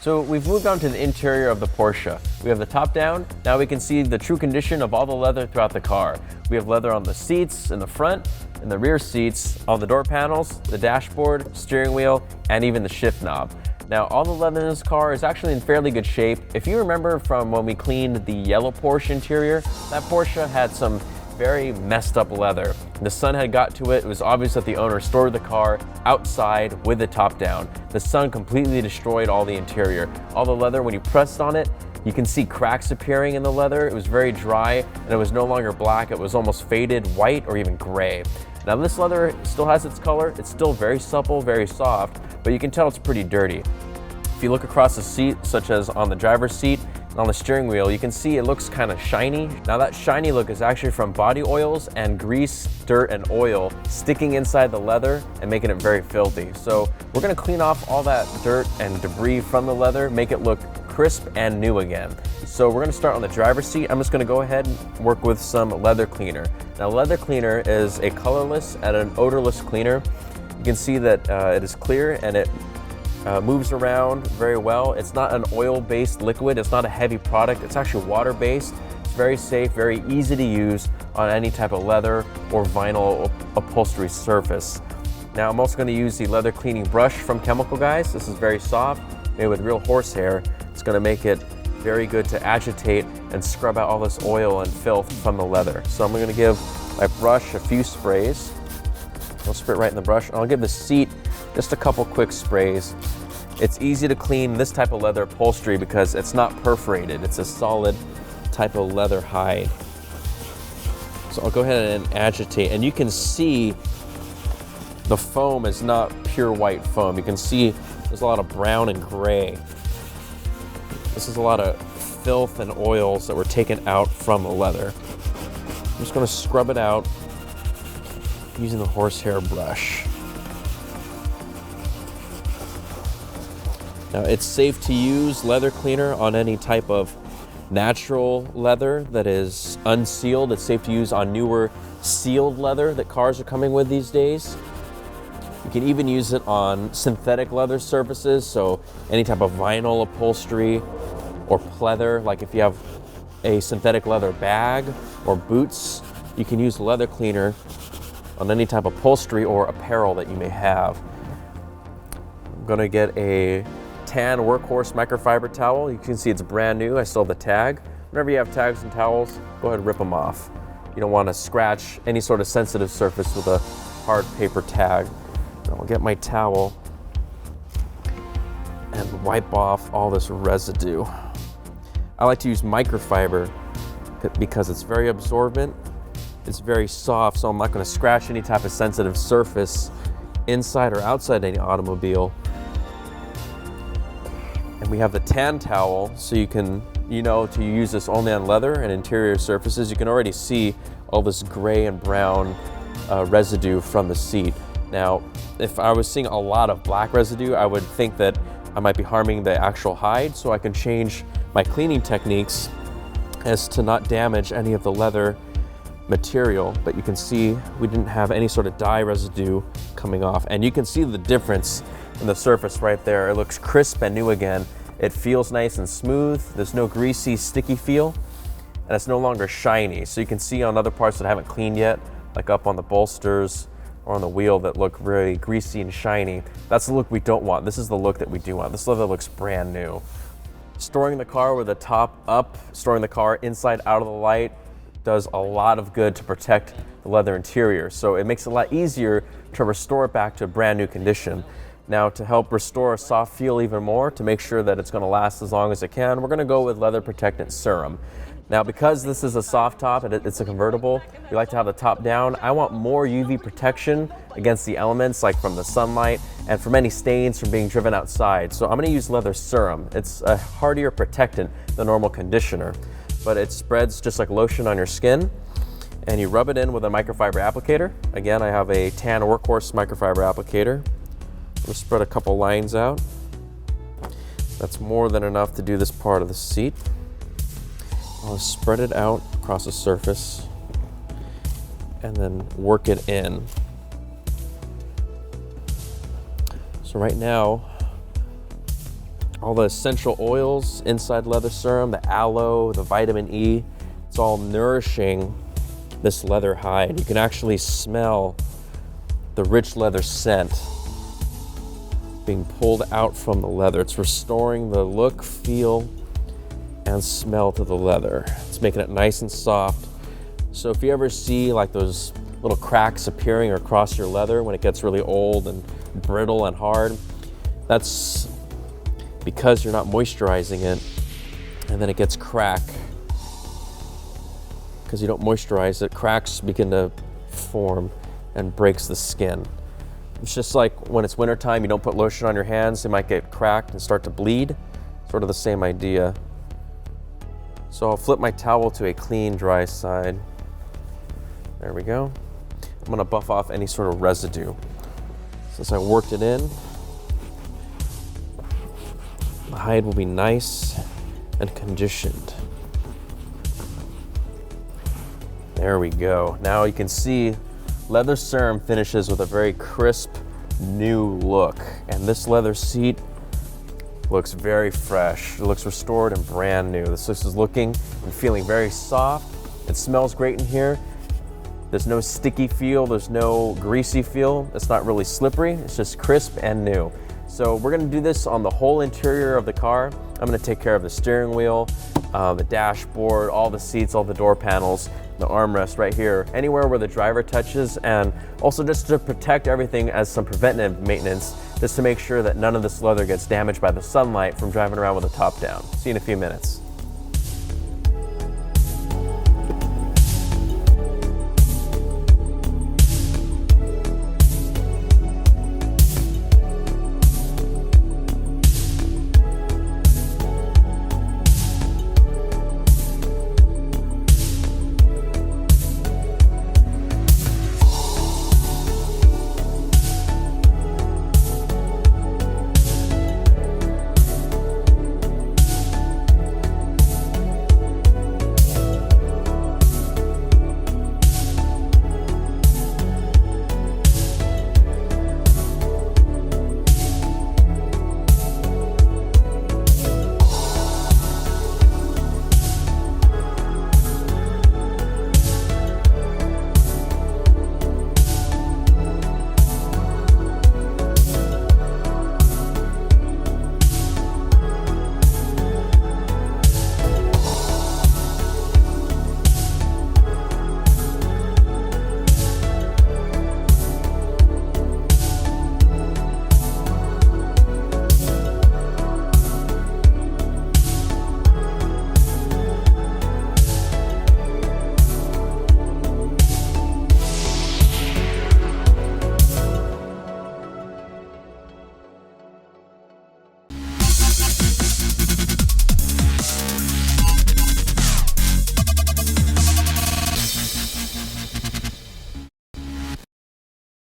So we've moved on to the interior of the Porsche. We have the top down. Now we can see the true condition of all the leather throughout the car. We have leather on the seats in the front, in the rear seats, on the door panels, the dashboard, steering wheel, and even the shift knob. Now all the leather in this car is actually in fairly good shape. If you remember from when we cleaned the yellow Porsche interior, that Porsche had some very messed up leather. The sun had got to it. It was obvious that the owner stored the car outside with the top down. The sun completely destroyed all the interior. All the leather, when you pressed on it, you can see cracks appearing in the leather. It was very dry and it was no longer black. It was almost faded white or even gray. Now this leather still has its color. It's still very supple, very soft, but you can tell it's pretty dirty. If you look across the seat, such as on the driver's seat, on the steering wheel, you can see it looks kind of shiny. Now that shiny look is actually from body oils and grease, dirt, and oil sticking inside the leather and making it very filthy. So we're gonna clean off all that dirt and debris from the leather, make it look crisp and new again. So we're gonna start on the driver's seat. I'm just gonna go ahead and work with some leather cleaner. Now leather cleaner is a colorless and an odorless cleaner. You can see that it is clear and it moves around very well. It's not an oil-based liquid. It's not a heavy product. It's actually water-based. It's very safe, very easy to use on any type of leather or vinyl upholstery surface. Now I'm also going to use the leather cleaning brush from Chemical Guys. This is very soft, made with real horsehair. It's going to make it very good to agitate and scrub out all this oil and filth from the leather. So I'm going to give my brush a few sprays. I'll spray it right in the brush. I'll give the seat just a couple quick sprays. It's easy to clean this type of leather upholstery because it's not perforated. It's a solid type of leather hide. So I'll go ahead and agitate, and you can see the foam is not pure white foam. You can see there's a lot of brown and gray. This is a lot of filth and oils that were taken out from the leather. I'm just going to scrub it out using the horsehair brush. Now it's safe to use leather cleaner on any type of natural leather that is unsealed. It's safe to use on newer sealed leather that cars are coming with these days. You can even use it on synthetic leather surfaces, so any type of vinyl upholstery or pleather, like if you have a synthetic leather bag or boots, you can use leather cleaner on any type of upholstery or apparel that you may have. I'm gonna get a tan workhorse microfiber towel. You can see it's brand new. I still have the tag. Whenever you have tags and towels, go ahead and rip them off. You don't want to scratch any sort of sensitive surface with a hard paper tag. I'll get my towel and wipe off all this residue. I like to use microfiber because it's very absorbent. It's very soft, so I'm not going to scratch any type of sensitive surface inside or outside any automobile. And we have the tan towel, so you can, to use this only on leather and interior surfaces. You can already see all this gray and brown residue from the seat. Now, if I was seeing a lot of black residue, I would think that I might be harming the actual hide, so I can change my cleaning techniques as to not damage any of the leather material. But you can see we didn't have any sort of dye residue coming off, and you can see the difference in the surface right there. It looks crisp and new again. It feels nice and smooth. There's no greasy, sticky feel, and it's no longer shiny. So you can see on other parts that I haven't cleaned yet, like up on the bolsters or on the wheel, that look very greasy and shiny. That's the look we don't want. This is the look that we do want. This leather looks brand new. Storing the car with the top up, storing the car inside out of the light, does a lot of good to protect the leather interior. So it makes it a lot easier to restore it back to a brand new condition. Now, to help restore a soft feel even more, to make sure that it's going to last as long as it can, we're going to go with leather protectant serum. Now, because this is a soft top and it's a convertible, we like to have the top down. I want more UV protection against the elements, like from the sunlight and from any stains from being driven outside. So I'm going to use leather serum. It's a hardier protectant than normal conditioner, but it spreads just like lotion on your skin, and you rub it in with a microfiber applicator. Again, I have a tan workhorse microfiber applicator. We'll spread a couple lines out. That's more than enough to do this part of the seat. I'll spread it out across the surface and then work it in. So right now, All the essential oils inside leather serum, the aloe, the vitamin E, it's all nourishing this leather hide. You can actually smell the rich leather scent being pulled out from the leather. It's restoring the look, feel, and smell to the leather. It's making it nice and soft. So if you ever see like those little cracks appearing across your leather when it gets really old and brittle and hard, that's because you're not moisturizing it, and then it gets cracked. Because you don't moisturize it, cracks begin to form and breaks the skin. It's just like when it's wintertime, you don't put lotion on your hands, they might get cracked and start to bleed. Sort of the same idea. So I'll flip my towel to a clean, dry side. There we go. I'm gonna buff off any sort of residue. Since I worked it in, the hide will be nice and conditioned. There we go. Now you can see leather serum finishes with a very crisp, new look. And this leather seat looks very fresh. It looks restored and brand new. This is looking and feeling very soft. It smells great in here. There's no sticky feel, there's no greasy feel. It's not really slippery, it's just crisp and new. So we're gonna do this on the whole interior of the car. I'm gonna take care of the steering wheel, the dashboard, all the seats, all the door panels, the armrest right here, anywhere where the driver touches, and also just to protect everything as some preventive maintenance, just to make sure that none of this leather gets damaged by the sunlight from driving around with the top down. See you in a few minutes.